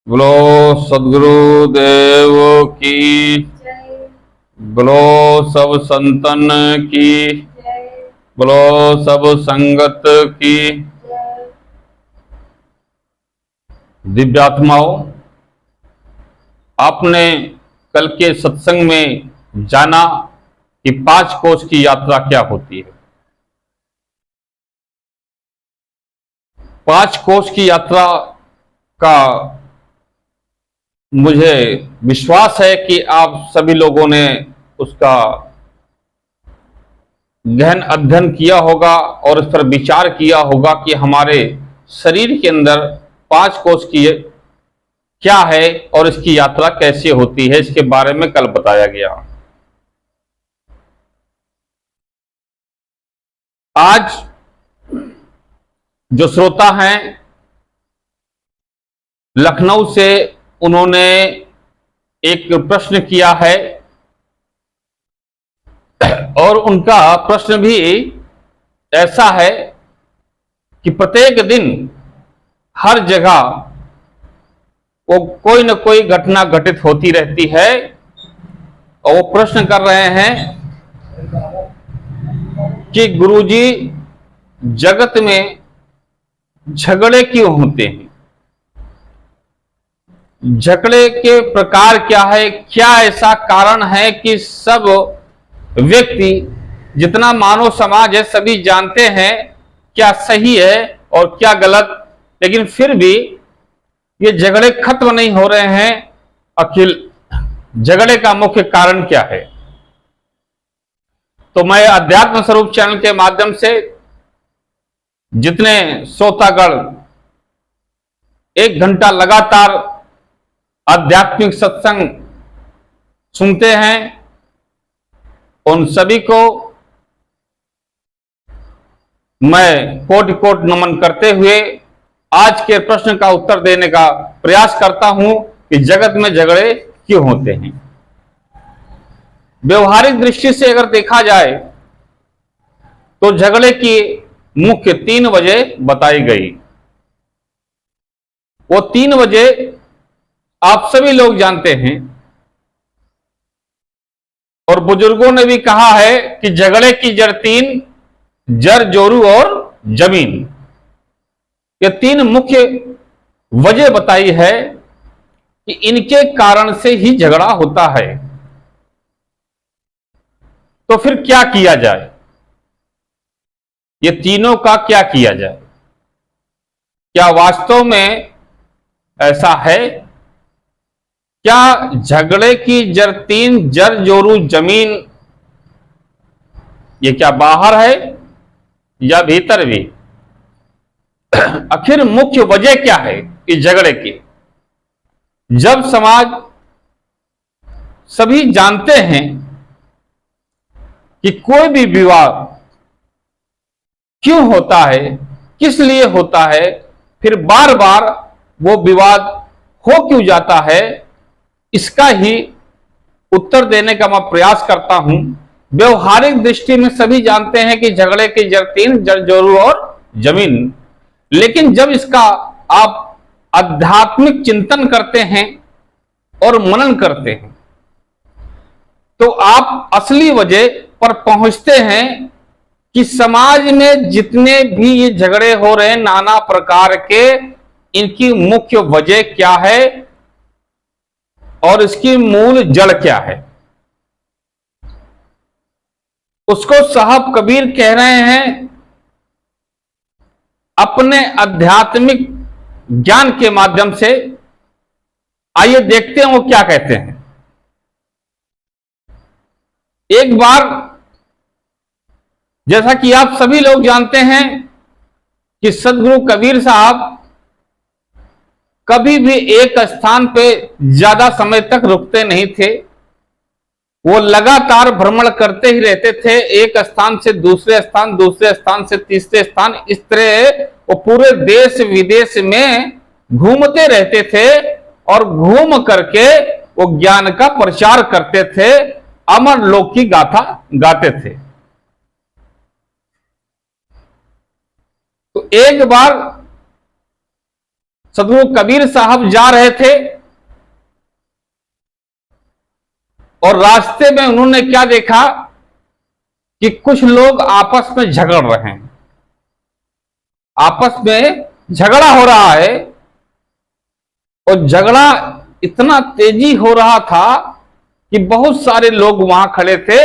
बोलो सदगुरुदेव की। बोलो सब संतन की। बोलो सब संगत की। दिव्यात्माओं, आपने कल के सत्संग में जाना कि 5 कोस की यात्रा क्या होती है। 5 कोस की यात्रा का मुझे विश्वास है कि आप सभी लोगों ने उसका गहन अध्ययन किया होगा और उस पर विचार किया होगा कि हमारे शरीर के अंदर 5 कोस की क्या है और इसकी यात्रा कैसे होती है, इसके बारे में कल बताया गया। आज जो श्रोता हैं लखनऊ से, उन्होंने एक प्रश्न किया है और उनका प्रश्न भी ऐसा है कि प्रत्येक दिन हर जगह वो कोई न कोई घटना घटित होती रहती है और वो प्रश्न कर रहे हैं कि गुरुजी, जगत में झगड़े क्यों होते हैं? झगड़े के प्रकार क्या है? क्या ऐसा कारण है कि सब व्यक्ति, जितना मानव समाज है, सभी जानते हैं क्या सही है और क्या गलत, लेकिन फिर भी ये झगड़े खत्म नहीं हो रहे हैं। अखिल झगड़े का मुख्य कारण क्या है? तो मैं अध्यात्म स्वरूप चैनल के माध्यम से जितने श्रोतागण 1 घंटा लगातार आध्यात्मिक सत्संग सुनते हैं, उन सभी को मैं कोटि कोटि नमन करते हुए आज के प्रश्न का उत्तर देने का प्रयास करता हूं कि जगत में झगड़े क्यों होते हैं। व्यवहारिक दृष्टि से अगर देखा जाए तो झगड़े की मुख्य 3 वजह बताई गई। वो 3 वजह आप सभी लोग जानते हैं और बुजुर्गों ने भी कहा है कि झगड़े की जड़ 3, जड़, जोरू और जमीन। ये 3 मुख्य वजह बताई है कि इनके कारण से ही झगड़ा होता है। तो फिर क्या किया जाए? ये तीनों का क्या किया जाए? क्या वास्तव में ऐसा है? क्या झगड़े की जड़ 3, जड़, जोरू, जमीन, ये क्या बाहर है या भीतर भी? आखिर मुख्य वजह क्या है इस झगड़े की? जब समाज सभी जानते हैं कि कोई भी विवाद क्यों होता है, किस लिए होता है, फिर बार बार वो विवाद हो क्यों जाता है, इसका ही उत्तर देने का मैं प्रयास करता हूं। व्यवहारिक दृष्टि में सभी जानते हैं कि झगड़े की जड़ 3, जड़, जोरू और जमीन। लेकिन जब इसका आप आध्यात्मिक चिंतन करते हैं और मनन करते हैं तो आप असली वजह पर पहुंचते हैं कि समाज में जितने भी ये झगड़े हो रहे हैं नाना प्रकार के, इनकी मुख्य वजह क्या है और इसकी मूल जड़ क्या है। उसको साहब कबीर कह रहे हैं अपने आध्यात्मिक ज्ञान के माध्यम से। आइए देखते हैं वो क्या कहते हैं। एक बार, जैसा कि आप सभी लोग जानते हैं कि सदगुरु कबीर साहब कभी भी एक स्थान पे ज्यादा समय तक रुकते नहीं थे। वो लगातार भ्रमण करते ही रहते थे, एक स्थान से दूसरे स्थान, दूसरे स्थान से तीसरे स्थान, इस तरह वो पूरे देश विदेश में घूमते रहते थे और घूम करके वो ज्ञान का प्रचार करते थे, अमर लोक की गाथा गाते थे। तो एक बार सदगुरु कबीर साहब जा रहे थे और रास्ते में उन्होंने क्या देखा कि कुछ लोग आपस में झगड़ रहे हैं, आपस में झगड़ा हो रहा है और झगड़ा इतना तेजी हो रहा था कि बहुत सारे लोग वहां खड़े थे।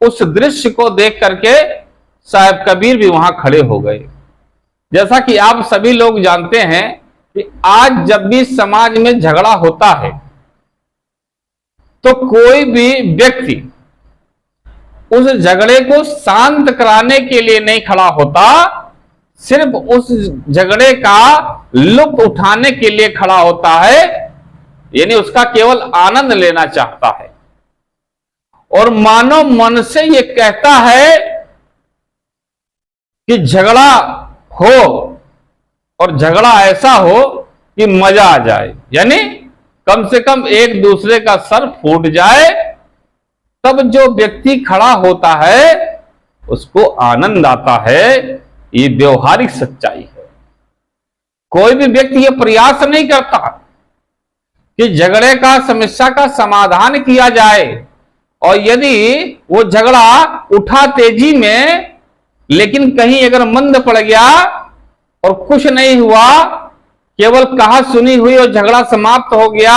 उस दृश्य को देख करके साहब कबीर भी वहां खड़े हो गए। जैसा कि आप सभी लोग जानते हैं कि आज जब भी समाज में झगड़ा होता है तो कोई भी व्यक्ति उस झगड़े को शांत कराने के लिए नहीं खड़ा होता, सिर्फ उस झगड़े का लुत्फ उठाने के लिए खड़ा होता है, यानी उसका केवल आनंद लेना चाहता है और मानव मन से यह कहता है कि झगड़ा हो और झगड़ा ऐसा हो कि मजा आ जाए, यानी कम से कम एक दूसरे का सर फूट जाए, तब जो व्यक्ति खड़ा होता है उसको आनंद आता है। ये व्यवहारिक सच्चाई है। कोई भी व्यक्ति ये प्रयास नहीं करता कि झगड़े का समस्या का समाधान किया जाए, और यदि वो झगड़ा उठा तेजी में लेकिन कहीं अगर मंद पड़ गया और कुछ नहीं हुआ, केवल कहा सुनी हुई और झगड़ा समाप्त हो गया,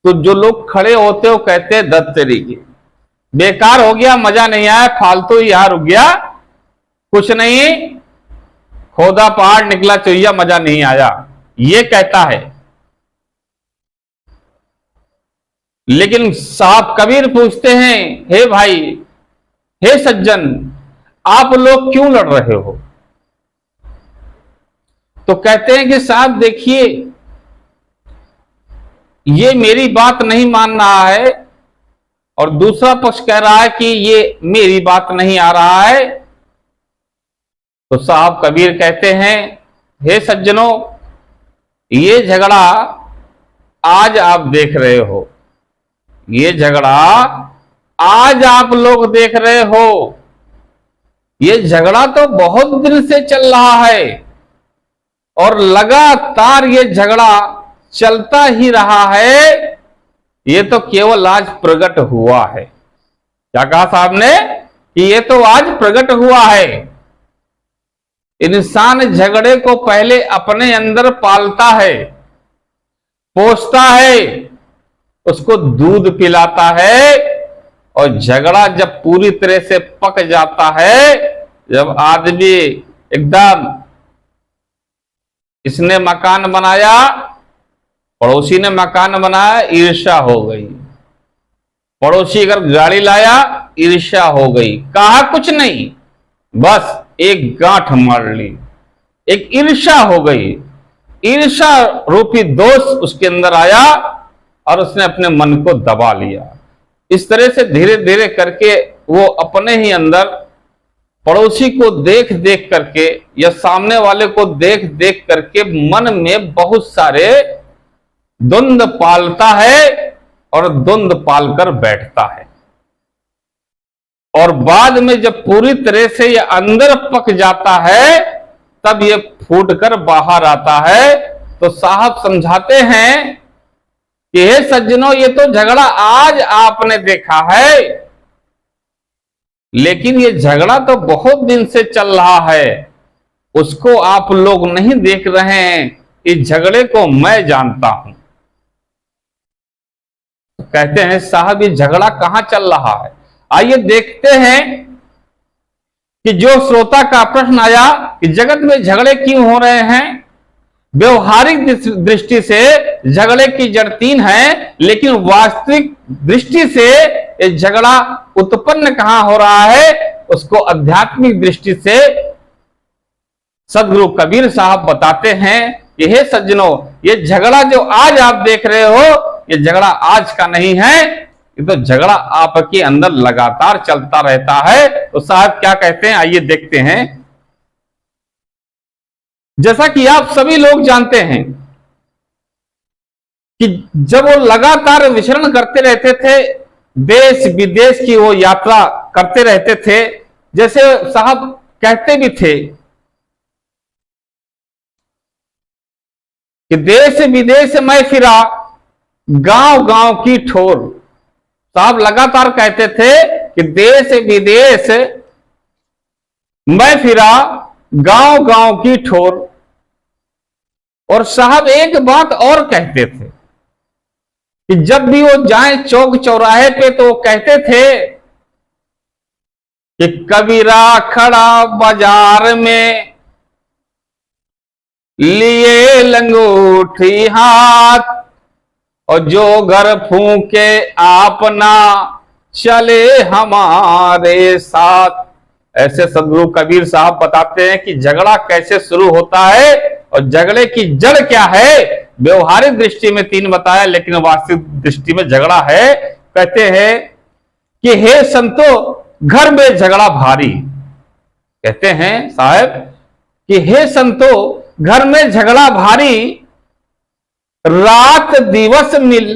तो जो लोग खड़े होते हो कहते हैं दत्त तरीके बेकार हो गया, मजा नहीं आया, फालतू ही यहां रुक गया, कुछ नहीं, खोदा पहाड़ निकला चोइया, मजा नहीं आया, ये कहता है। लेकिन साहब कबीर पूछते हैं, हे भाई, हे सज्जन, आप लोग क्यों लड़ रहे हो? तो कहते हैं कि साहब देखिए, ये मेरी बात नहीं मान रहा है और दूसरा पक्ष कह रहा है कि ये मेरी बात नहीं आ रहा है। तो साहब कबीर कहते हैं, हे सज्जनों, ये झगड़ा आज आप देख रहे हो, ये झगड़ा आज आप लोग देख रहे हो, ये झगड़ा तो बहुत दिन से चल रहा है और लगातार ये झगड़ा चलता ही रहा है, ये तो केवल आज प्रकट हुआ है। क्या कहा साहब ने कि ये तो आज प्रकट हुआ है। इंसान झगड़े को पहले अपने अंदर पालता है, पोसता है, उसको दूध पिलाता है, और झगड़ा जब पूरी तरह से पक जाता है, जब आदमी एकदम, इसने मकान बनाया, पड़ोसी ने मकान बनाया, ईर्ष्या हो गई, पड़ोसी अगर गाड़ी लाया, ईर्ष्या हो गई, कहा कुछ नहीं, बस एक गांठ मार ली, एक ईर्ष्या हो गई, ईर्ष्या रूपी दोष उसके अंदर आया और उसने अपने मन को दबा लिया। इस तरह से धीरे धीरे करके वो अपने ही अंदर पड़ोसी को देख देख करके या सामने वाले को देख देख करके मन में बहुत सारे द्वंद्व पालता है और द्वंद्व पालकर बैठता है, और बाद में जब पूरी तरह से ये अंदर पक जाता है, तब ये फूट कर बाहर आता है। तो साहब समझाते हैं कि हे सज्जनों, ये तो झगड़ा आज आपने देखा है, लेकिन ये झगड़ा तो बहुत दिन से चल रहा है, उसको आप लोग नहीं देख रहे हैं, इस झगड़े को मैं जानता हूं। तो कहते हैं साहब, ये झगड़ा कहां चल रहा है? आइए देखते हैं कि जो श्रोता का प्रश्न आया कि जगत में झगड़े क्यों हो रहे हैं, व्यवहारिक दृष्टि से झगड़े की जड़ तीन है, लेकिन वास्तविक दृष्टि से ये झगड़ा उत्पन्न कहां हो रहा है, उसको आध्यात्मिक दृष्टि से सदगुरु कबीर साहब बताते हैं कि हे सज्जनों, ये झगड़ा जो आज आप देख रहे हो, ये झगड़ा आज का नहीं है, ये तो झगड़ा आपके अंदर लगातार चलता रहता है। तो साहब क्या कहते हैं, आइए देखते हैं। जैसा कि आप सभी लोग जानते हैं कि जब वो लगातार विचरण करते रहते थे, देश विदेश की वो यात्रा करते रहते थे, जैसे साहब कहते भी थे कि देश विदेश मैं फिरा, गांव गांव की ठोर। साहब लगातार कहते थे कि देश विदेश मैं फिरा, गांव गांव की ठोर। और साहब एक बात और कहते थे कि जब भी वो जाएं चौक चौराहे पे तो वो कहते थे कि कबीरा खड़ा बाजार में, लिए लंगूठी हाथ, और जो घर फूके अपना चले हमारे साथ। ऐसे सदगुरु कबीर साहब बताते हैं कि झगड़ा कैसे शुरू होता है और झगड़े की जड़ क्या है। व्यवहारिक दृष्टि में 3 बताया, लेकिन वास्तविक दृष्टि में झगड़ा है। कहते हैं कि हे संतो घर में झगड़ा भारी। कहते हैं साहब कि हे संतो घर में झगड़ा भारी, रात दिवस मिल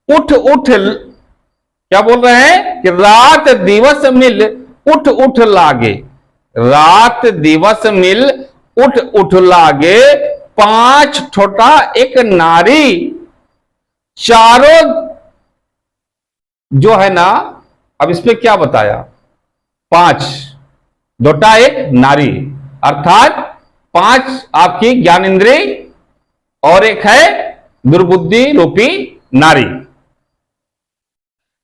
उठ उठ, क्या बोल रहे हैं कि रात दिवस मिल उठ उठ लागे। रात दिवस मिल उठ उठ लागे, 5 ठोटा एक नारी। चारों जो है ना, अब इस पे क्या बताया, 5 ठोटा एक नारी, अर्थात 5 आपकी ज्ञानेंद्रिय और एक है दुर्बुद्धि रूपी नारी।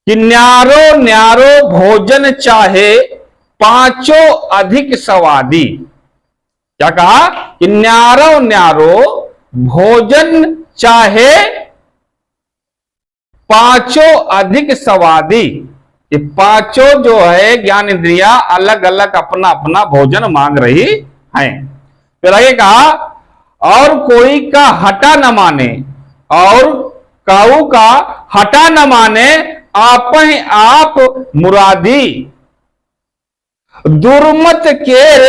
कि न्यारो न्यारो भोजन चाहे, 5 अधिक स्वादी। क्या कहा कि न्यारो न्यारो भोजन चाहे, 5 अधिक स्वादी। ये 5 जो है ज्ञान इंद्रिया अलग अलग अपना अपना भोजन मांग रही हैं। फिर आगे कहा और कोई का हटा न माने, और काऊ का हटा न माने, आप ही आप मुरादी। दुर्मत केर,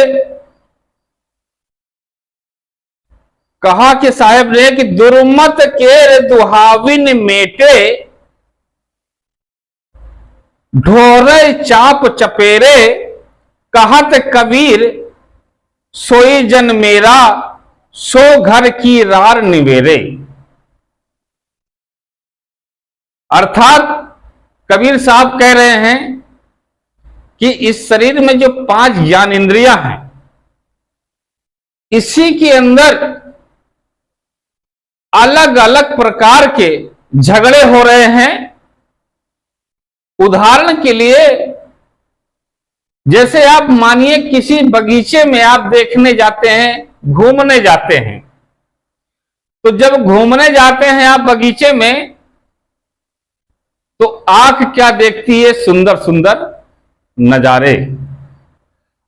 कहा कि साहब ने कि दुर्मत केर दुहाविन मेटे, ढोरे चाप चपेरे, कहत कबीर सोई जन मेरा, सो घर की रार निवेरे। अर्थात कबीर साहब कह रहे हैं कि इस शरीर में जो 5 ज्ञान इंद्रियां हैं, इसी के अंदर अलग अलग प्रकार के झगड़े हो रहे हैं। उदाहरण के लिए जैसे आप मानिए किसी बगीचे में आप देखने जाते हैं, घूमने जाते हैं, तो जब घूमने जाते हैं आप बगीचे में, तो आंख क्या देखती है, सुंदर सुंदर नजारे।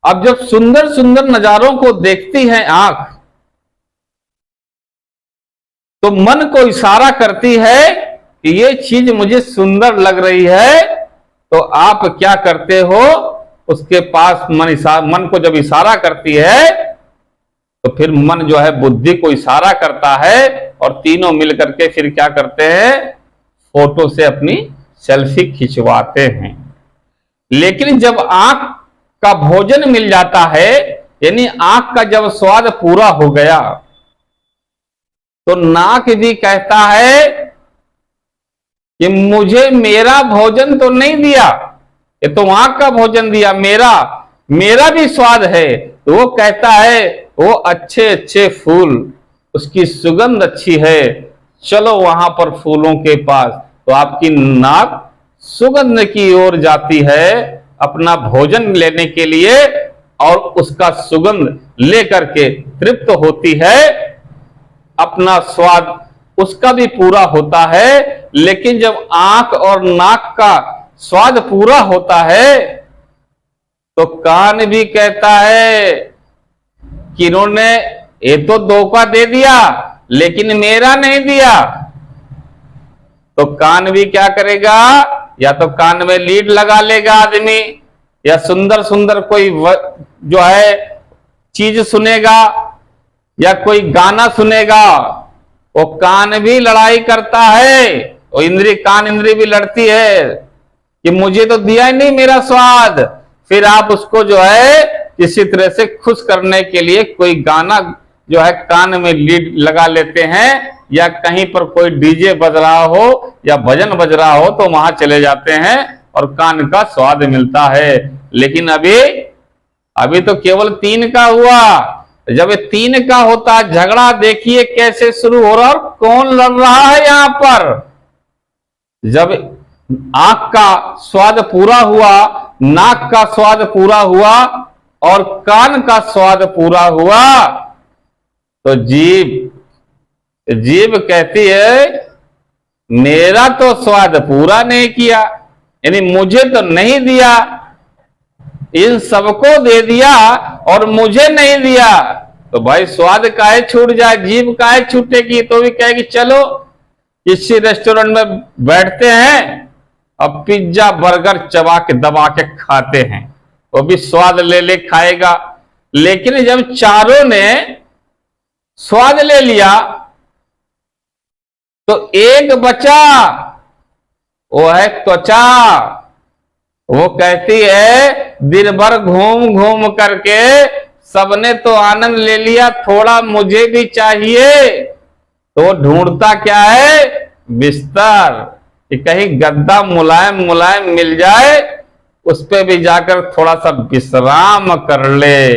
अब जब सुंदर सुंदर नजारों को देखती है आंख, तो मन को इशारा करती है कि ये चीज मुझे सुंदर लग रही है। तो आप क्या करते हो, उसके पास मन को जब इशारा करती है, तो फिर मन जो है बुद्धि को इशारा करता है, और तीनों मिलकर के फिर क्या करते हैं, फोटो से अपनी सेल्फी खिंचवाते हैं। लेकिन जब आंख का भोजन मिल जाता है, यानी आंख का जब स्वाद पूरा हो गया, तो नाक भी कहता है कि मुझे मेरा भोजन तो नहीं दिया, ये तो आंख का भोजन दिया, मेरा भी स्वाद है। तो वो कहता है वो अच्छे अच्छे फूल, उसकी सुगंध अच्छी है, चलो वहां पर फूलों के पास। तो आपकी नाक सुगंध की ओर जाती है अपना भोजन लेने के लिए, और उसका सुगंध लेकर के तृप्त होती है, अपना स्वाद उसका भी पूरा होता है। लेकिन जब आंख और नाक का स्वाद पूरा होता है, तो कान भी कहता है कि इन्होंने ये तो धोखा दे दिया, लेकिन मेरा नहीं दिया। तो कान भी क्या करेगा, या तो कान में लीड लगा लेगा आदमी, या सुंदर सुंदर कोई जो है चीज सुनेगा, या कोई गाना सुनेगा। वो कान भी लड़ाई करता है, वो इंद्री कान इंद्री भी लड़ती है कि मुझे तो दिया ही नहीं मेरा स्वाद। फिर आप उसको जो है किसी तरह से खुश करने के लिए कोई गाना जो है कान में लीड लगा लेते हैं, या कहीं पर कोई डीजे बज रहा हो या भजन बज रहा हो तो वहां चले जाते हैं और कान का स्वाद मिलता है। लेकिन अभी तो केवल 3 का हुआ। जब 3 का होता झगड़ा देखिए कैसे शुरू हो रहा और कौन लड़ रहा है यहां पर। जब आंख का स्वाद पूरा हुआ, नाक का स्वाद पूरा हुआ और कान का स्वाद पूरा हुआ, तो जीभ कहती है मेरा तो स्वाद पूरा नहीं किया, यानी मुझे तो नहीं दिया, इन सबको दे दिया और मुझे नहीं दिया। तो भाई स्वाद काहे छूट जाए, जीभ काहे छूटेगी। तो भी कहेगी चलो किसी रेस्टोरेंट में बैठते हैं अब पिज्जा बर्गर चबा के दबा के खाते हैं, वो भी स्वाद ले ले खाएगा। लेकिन जब चारों ने स्वाद ले लिया तो एक बचा, वो है त्वचा। वो कहती है दिन भर घूम घूम करके सबने तो आनंद ले लिया, थोड़ा मुझे भी चाहिए। तो ढूंढता क्या है, बिस्तर, कि कहीं गद्दा मुलायम मुलायम मिल जाए, उस पे भी जाकर थोड़ा सा विश्राम कर ले।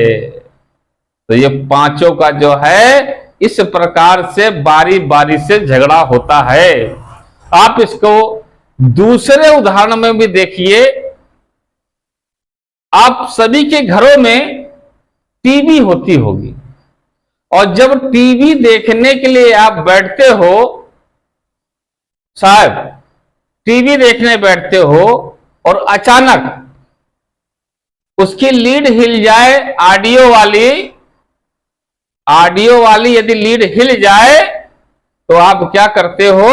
तो ये पांचों का जो है इस प्रकार से बारी बारी से झगड़ा होता है। आप इसको दूसरे उदाहरण में भी देखिए। आप सभी के घरों में टीवी होती होगी और जब टीवी देखने के लिए आप बैठते हो, साहब टीवी देखने बैठते हो और अचानक उसकी लीड हिल जाए, ऑडियो वाली यदि लीड हिल जाए तो आप क्या करते हो,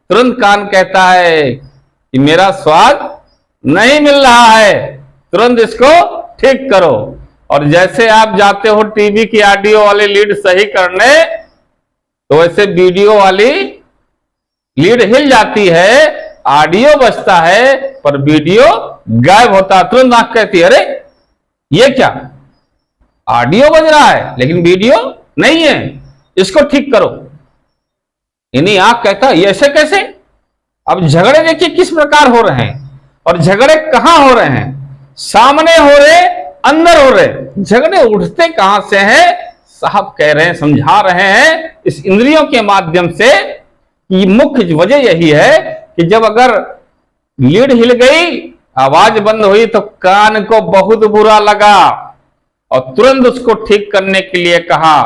तुरंत कान कहता है कि मेरा स्वाद नहीं मिल रहा है, तुरंत इसको ठीक करो। और जैसे आप जाते हो टीवी की ऑडियो वाली लीड सही करने, तो वैसे वीडियो वाली लीड हिल जाती है, ऑडियो बजता है पर वीडियो गायब होता है। तुरंत आंख कहती है अरे ये क्या, ऑडियो बज रहा है लेकिन वीडियो नहीं है, इसको ठीक करो। यानी आंख कहता है ऐसे कैसे। अब झगड़े देखिए किस प्रकार हो रहे हैं, और झगड़े कहां हो रहे हैं, सामने हो रहे, अंदर हो रहे। झगड़े उठते कहां से हैं, साहब कह रहे हैं, समझा रहे हैं इस इंद्रियों के माध्यम से कि मुख्य वजह यही है कि जब अगर लीड हिल गई, आवाज बंद हुई तो कान को बहुत बुरा लगा और तुरंत उसको ठीक करने के लिए कहा।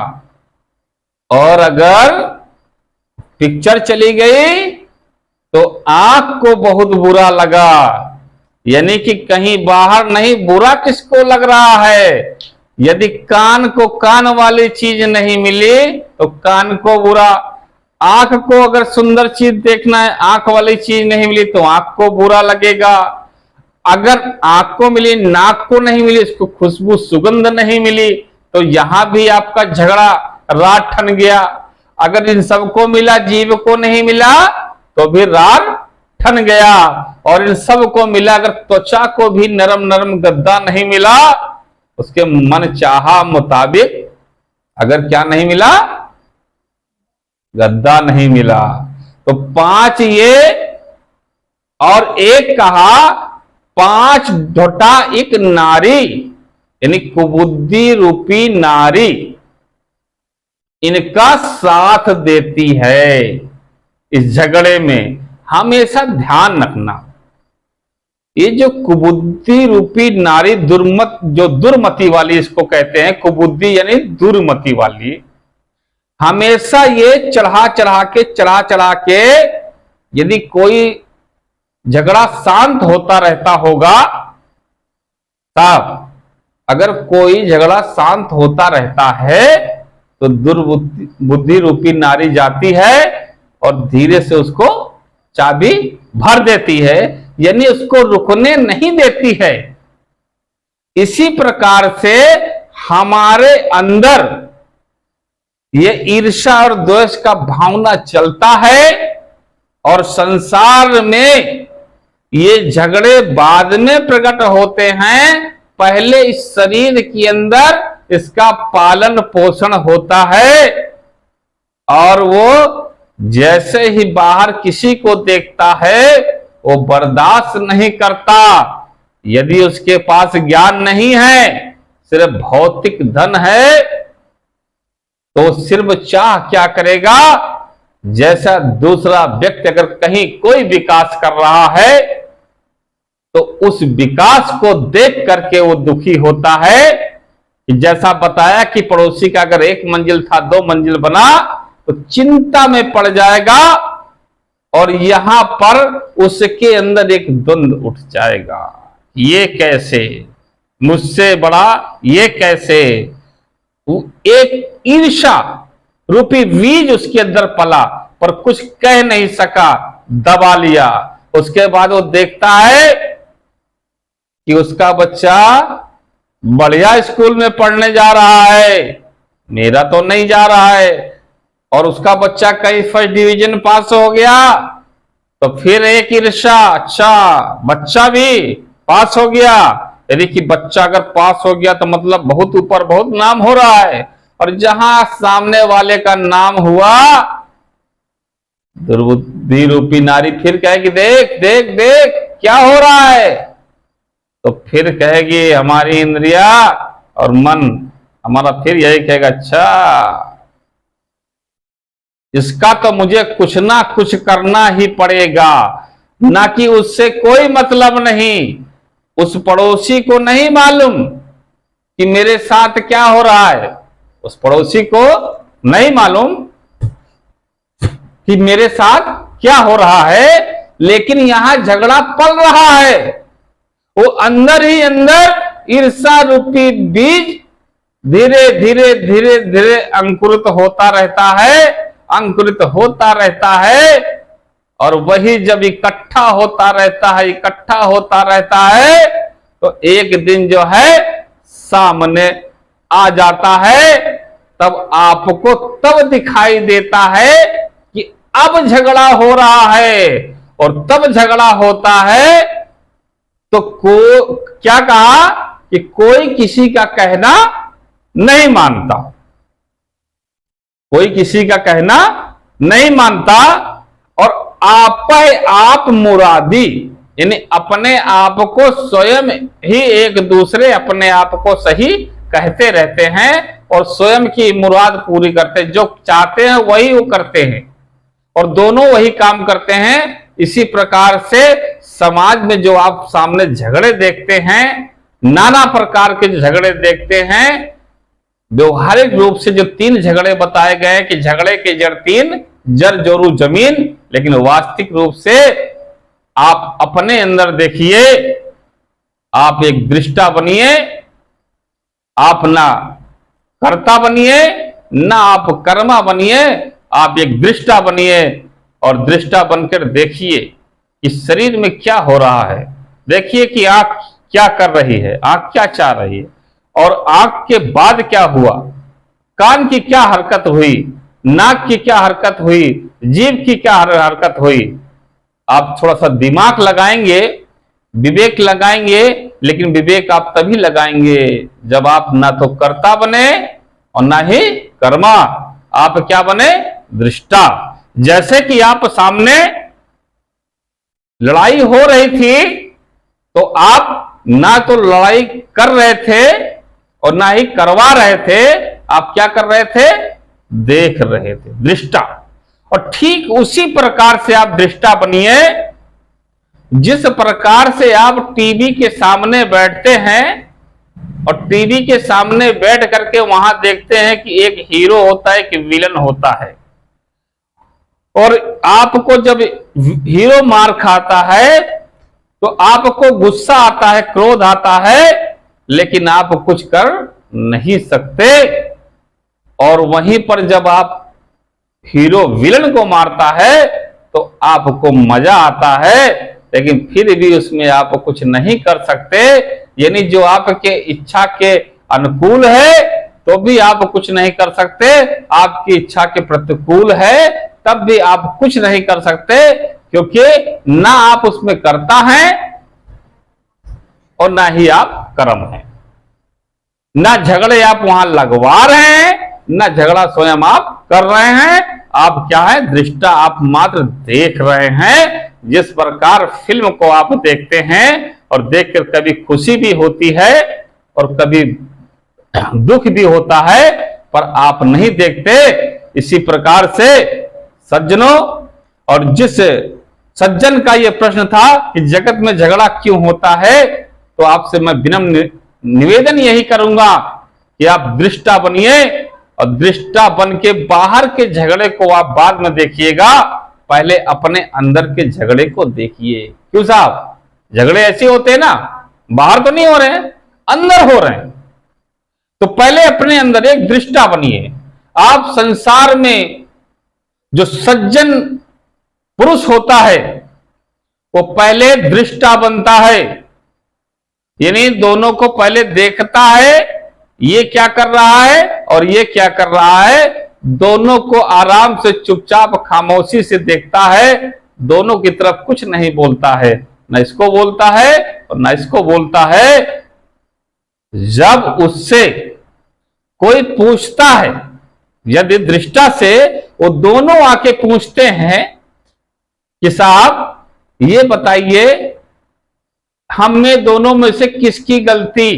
और अगर पिक्चर चली गई तो आंख को बहुत बुरा लगा, यानी कि कहीं बाहर नहीं, बुरा किसको लग रहा है। यदि कान को कान वाली चीज नहीं मिली तो कान को बुरा, आंख को अगर सुंदर चीज देखना है, आंख वाली चीज नहीं मिली तो आंख को बुरा लगेगा। अगर आंख को मिली, नाक को नहीं मिली, इसको खुशबू सुगंध नहीं मिली, तो यहां भी आपका झगड़ा रात ठन गया। अगर इन सबको मिला, जीभ को नहीं मिला, तो भी रात ठन गया। और इन सबको मिला, अगर त्वचा को भी नरम नरम गद्दा नहीं मिला, उसके मन चाहा मुताबिक अगर क्या नहीं मिला, गद्दा नहीं मिला, तो 5 ये और एक कहा, 5 ढोटा एक नारी, यानी कुबुद्धि रूपी नारी इनका साथ देती है इस झगड़े में। हमेशा ध्यान रखना, ये जो कुबुद्धि रूपी नारी, जो दुर्मति वाली इसको कहते हैं, कुबुद्धि यानी दुर्मति वाली, हमेशा ये चढ़ा चढ़ा के यदि कोई झगड़ा शांत होता रहता होगा, साहब अगर कोई झगड़ा शांत होता रहता है तो दुर्बुद्धि रूपी नारी जाती है और धीरे से उसको चाबी भर देती है, यानी उसको रुकने नहीं देती है। इसी प्रकार से हमारे अंदर ये ईर्ष्या और द्वेष का भावना चलता है और संसार में ये झगड़े बाद में प्रकट होते हैं। पहले इस शरीर के अंदर इसका पालन पोषण होता है, और वो जैसे ही बाहर किसी को देखता है वो बर्दाश्त नहीं करता। यदि उसके पास ज्ञान नहीं है, सिर्फ भौतिक धन है, तो सिर्फ चाह क्या करेगा, जैसा दूसरा व्यक्ति अगर कहीं कोई विकास कर रहा है तो उस विकास को देख करके वो दुखी होता है। कि जैसा बताया कि पड़ोसी का अगर 1 मंजिल था 2 मंजिल बना तो चिंता में पड़ जाएगा, और यहां पर उसके अंदर एक द्वंद्व उठ जाएगा, ये कैसे, मुझसे बड़ा ये कैसे। एक ईर्ष्या रूपी बीज उसके अंदर पला, पर कुछ कह नहीं सका, दबा लिया। उसके बाद वो देखता है कि उसका बच्चा बढ़िया स्कूल में पढ़ने जा रहा है, मेरा तो नहीं जा रहा है, और उसका बच्चा कहीं फर्स्ट डिवीजन पास हो गया, तो फिर एक ईर्ष्या, अच्छा बच्चा भी पास हो गया, यानी कि बच्चा अगर पास हो गया तो मतलब बहुत ऊपर बहुत नाम हो रहा है। और जहां सामने वाले का नाम हुआ, दुर्बुद्धि रूपी नारी फिर कहेगी देख देख देख क्या हो रहा है, तो फिर कहेगी हमारी इंद्रिया और मन हमारा फिर यही कहेगा, अच्छा इसका तो मुझे कुछ ना कुछ करना ही पड़ेगा, ना कि उससे कोई मतलब नहीं। उस पड़ोसी को नहीं मालूम कि मेरे साथ क्या हो रहा है, उस पड़ोसी को नहीं मालूम कि मेरे साथ क्या हो रहा है, लेकिन यहां झगड़ा पल रहा है। वो अंदर ही अंदर ईर्ष्या रूपी बीज धीरे धीरे धीरे धीरे अंकुरित होता रहता है, अंकुरित होता रहता है, और वही जब इकट्ठा होता रहता है, इकट्ठा होता रहता है, तो एक दिन जो है सामने आ जाता है। तब आपको तब दिखाई देता है कि अब झगड़ा हो रहा है, और तब झगड़ा होता है तो क्या कहा कि कोई किसी का कहना नहीं मानता, कोई किसी का कहना नहीं मानता, और आप मुरादी, यानी अपने आप को स्वयं ही एक दूसरे अपने आप को सही कहते रहते हैं, और स्वयं की मुराद पूरी करते हैं, जो चाहते हैं वही वो करते हैं, और दोनों वही काम करते हैं। इसी प्रकार से समाज में जो आप सामने झगड़े देखते हैं, नाना प्रकार के झगड़े देखते हैं, व्यवहारिक रूप से जो 3 झगड़े बताए गए कि झगड़े के जड़ 3, जर जोरू जमीन, लेकिन वास्तविक रूप से आप अपने अंदर देखिए, आप एक दृष्टा बनिए, आप ना कर्ता बनिए ना आप कर्मा बनिए, आप एक दृष्टा बनिए, और दृष्टा बनकर देखिए कि शरीर में क्या हो रहा है। देखिए कि आंख क्या कर रही है, आंख क्या चाह रही है, और आंख के बाद क्या हुआ, कान की क्या हरकत हुई, नाक की क्या हरकत हुई, जीभ की क्या हरकत हुई। आप थोड़ा सा दिमाग लगाएंगे, विवेक लगाएंगे, लेकिन विवेक आप तभी लगाएंगे जब आप ना तो कर्ता बने और ना ही कर्मा, आप क्या बने, दृष्टा। जैसे कि आप सामने लड़ाई हो रही थी, तो आप ना तो लड़ाई कर रहे थे और ना ही करवा रहे थे, आप क्या कर रहे थे, देख रहे थे, दृष्टा। और ठीक उसी प्रकार से आप दृष्टा बनिए, जिस प्रकार से आप टीवी के सामने बैठते हैं और टीवी के सामने बैठ करके वहां देखते हैं कि एक हीरो होता है, एक विलन होता है, और आपको जब हीरो मार खाता है तो आपको गुस्सा आता है, क्रोध आता है, लेकिन आप कुछ कर नहीं सकते। और वहीं पर जब आप हीरो विलन को मारता है तो आपको मजा आता है, लेकिन फिर भी उसमें आप कुछ नहीं कर सकते। यानी जो आपके इच्छा के अनुकूल है तो भी आप कुछ नहीं कर सकते, आपकी इच्छा के प्रतिकूल है तब भी आप कुछ नहीं कर सकते, क्योंकि ना आप उसमें करता हैं और ना ही आप कर्म हैं, ना झगड़े आप वहां लगवा रहे हैं, ना झगड़ा स्वयं आप कर रहे हैं। आप क्या है, दृष्टा, आप मात्र देख रहे हैं। जिस प्रकार फिल्म को आप देखते हैं और देखकर कभी खुशी भी होती है और कभी दुख भी होता है, पर आप नहीं देखते। इसी प्रकार से सज्जनों, और जिस सज्जन का यह प्रश्न था कि जगत में झगड़ा क्यों होता है, तो आपसे मैं विनम्र निवेदन यही करूंगा कि आप दृष्टा बनिए, और दृष्टा बन के बाहर के झगड़े को आप बाद में देखिएगा, पहले अपने अंदर के झगड़े को देखिए। क्यों साहब, झगड़े ऐसे होते हैं ना, बाहर तो नहीं हो रहे हैं, अंदर हो रहे हैं। तो पहले अपने अंदर एक दृष्टा बनिए। आप संसार में जो सज्जन पुरुष होता है वो पहले दृष्टा बनता है, यानी दोनों को पहले देखता है, ये क्या कर रहा है और ये क्या कर रहा है, दोनों को आराम से चुपचाप खामोशी से देखता है, दोनों की तरफ कुछ नहीं बोलता है, ना इसको बोलता है और ना इसको बोलता है। जब उससे कोई पूछता है, यदि दृष्टा से वो दोनों आके पूछते हैं कि साहब ये बताइए हम में दोनों में से किसकी गलती,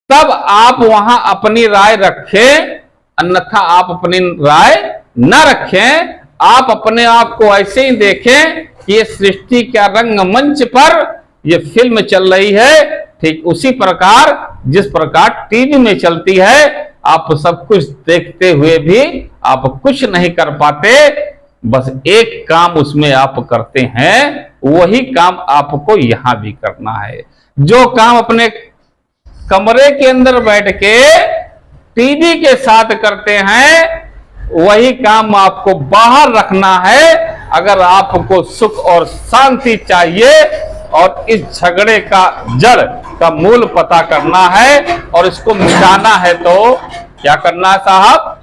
तब आप वहां अपनी राय रखें, अन्यथा आप अपनी राय न रखें। आप अपने आप को ऐसे ही देखें कि ये सृष्टि का रंगमंच पर ये फिल्म चल रही है, ठीक उसी प्रकार जिस प्रकार टीवी में चलती है। आप सब कुछ देखते हुए भी आप कुछ नहीं कर पाते, बस एक काम उसमें आप करते हैं, वही काम आपको यहां भी करना है। जो काम अपने कमरे के अंदर बैठ के टीवी के साथ करते हैं, वही काम आपको बाहर रखना है। अगर आपको सुख और शांति चाहिए और इस झगड़े का जड़ का मूल पता करना है और इसको मिटाना है, तो क्या करना है साहब,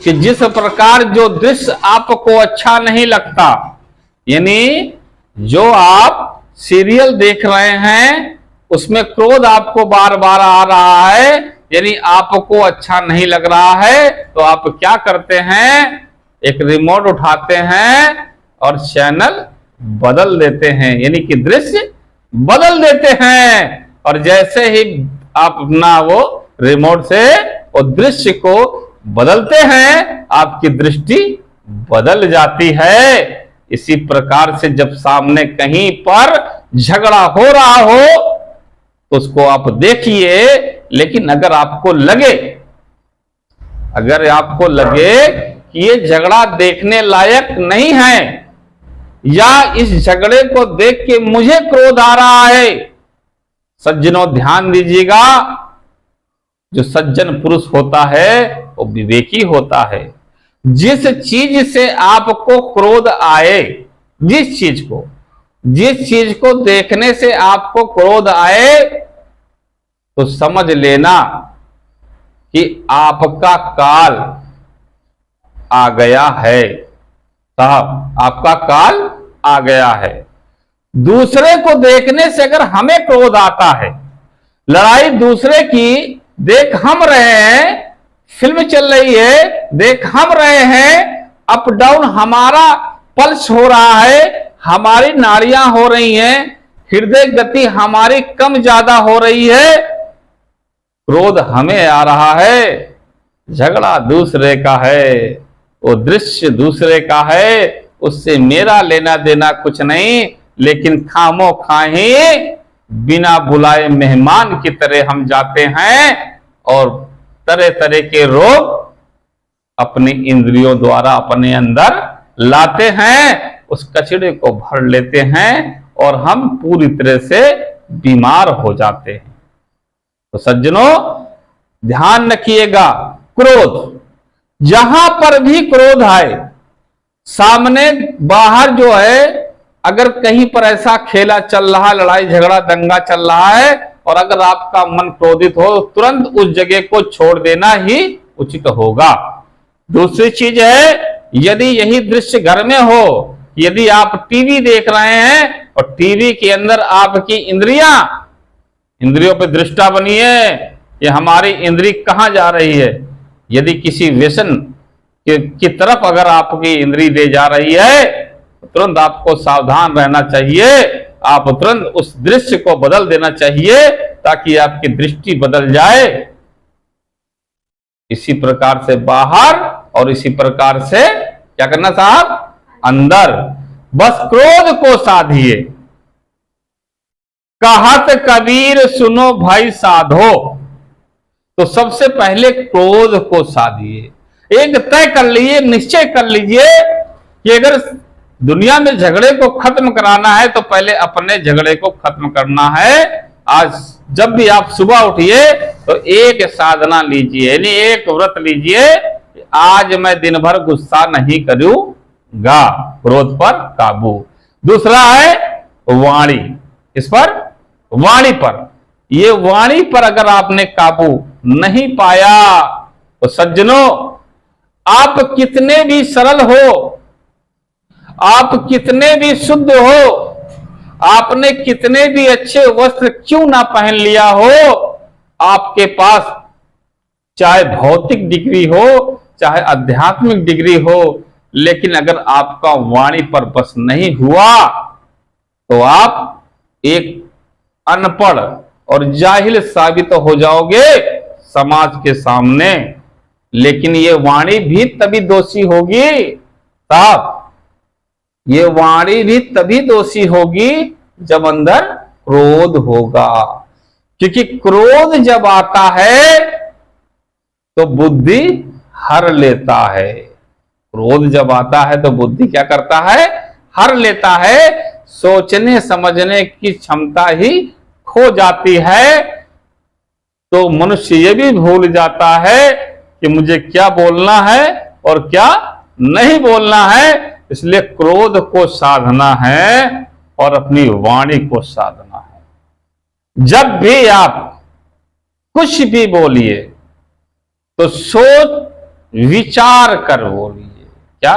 कि जिस प्रकार जो दृश्य आपको अच्छा नहीं लगता, यानी जो आप सीरियल देख रहे हैं उसमें क्रोध आपको बार बार आ रहा है, यानी आपको अच्छा नहीं लग रहा है, तो आप क्या करते हैं, एक रिमोट उठाते हैं और चैनल बदल देते हैं, यानी कि दृश्य बदल देते हैं। और जैसे ही आप अपना वो रिमोट से वो दृश्य को बदलते हैं, आपकी दृष्टि बदल जाती है। इसी प्रकार से जब सामने कहीं पर झगड़ा हो रहा हो तो उसको आप देखिए, लेकिन अगर आपको लगे कि ये झगड़ा देखने लायक नहीं है, या इस झगड़े को देख के मुझे क्रोध आ रहा है, सज्जनों ध्यान दीजिएगा, जो सज्जन पुरुष होता है वो विवेकी होता है। जिस चीज से आपको क्रोध आए, जिस चीज को देखने से आपको क्रोध आए, तो समझ लेना कि आपका काल आ गया है साहब, आपका काल आ गया है। दूसरे को देखने से अगर हमें क्रोध आता है, लड़ाई दूसरे की देख हम रहे हैं, फिल्म चल रही है देख हम रहे हैं, अप डाउन हमारा पल्स हो रहा है, हमारी नाड़ियां हो रही हैं, हृदय गति हमारी कम ज्यादा हो रही है, क्रोध हमें आ रहा है, झगड़ा दूसरे का है, वो दृश्य दूसरे का है, उससे मेरा लेना देना कुछ नहीं। लेकिन खामो खाही बिना बुलाए मेहमान की तरह हम जाते हैं और तरह तरह के रोग अपनी इंद्रियों द्वारा अपने अंदर लाते हैं, उस कचरे को भर लेते हैं और हम पूरी तरह से बीमार हो जाते हैं। तो सज्जनों ध्यान रखिएगा, क्रोध, जहां पर भी क्रोध आए, सामने बाहर जो है, अगर कहीं पर ऐसा खेला चल रहा, लड़ाई झगड़ा दंगा चल रहा है और अगर आपका मन क्रोधित हो, तुरंत उस जगह को छोड़ देना ही उचित होगा। दूसरी चीज है, यदि यही दृश्य घर में हो, यदि आप टीवी देख रहे हैं और टीवी के अंदर आपकी इंद्रियों पे दृष्टा बनिए कि हमारी इंद्री कहाँ जा रही है। यदि किसी व्यसन की तरफ अगर आपकी इंद्री ले जा रही है तो तुरंत आपको सावधान रहना चाहिए। आप तुरंत उस दृश्य को बदल देना चाहिए ताकि आपकी दृष्टि बदल जाए। इसी प्रकार से बाहर और इसी प्रकार से क्या करना साहब, अंदर। बस क्रोध को साधिए। कहत कबीर सुनो भाई साधो। तो सबसे पहले क्रोध को साधिए। एक तय कर लीजिए, निश्चय कर लीजिए कि अगर दुनिया में झगड़े को खत्म कराना है तो पहले अपने झगड़े को खत्म करना है। आज जब भी आप सुबह उठिए तो एक साधना लीजिए, यानी एक व्रत लीजिए, आज मैं दिन भर गुस्सा नहीं करूंगा, क्रोध पर काबू। दूसरा है वाणी, इस पर वाणी पर। ये वाणी पर अगर आपने काबू नहीं पाया तो सज्जनों, आप कितने भी सरल हो, आप कितने भी शुद्ध हो, आपने कितने भी अच्छे वस्त्र क्यों ना पहन लिया हो, आपके पास चाहे भौतिक डिग्री हो चाहे आध्यात्मिक डिग्री हो, लेकिन अगर आपका वाणी पर बस नहीं हुआ तो आप एक अनपढ़ और जाहिल साबित हो जाओगे समाज के सामने। लेकिन ये वाणी भी तभी दोषी होगी साहब, ये वाणी भी तभी दोषी होगी जब अंदर क्रोध होगा। क्योंकि क्रोध जब आता है तो बुद्धि हर लेता है। क्रोध जब आता है तो बुद्धि क्या करता है, हर लेता है। सोचने समझने की क्षमता ही खो जाती है। तो मनुष्य ये भी भूल जाता है कि मुझे क्या बोलना है और क्या नहीं बोलना है। इसलिए क्रोध को साधना है और अपनी वाणी को साधना है। जब भी आप कुछ भी बोलिए तो सोच विचार कर बोलिए। क्या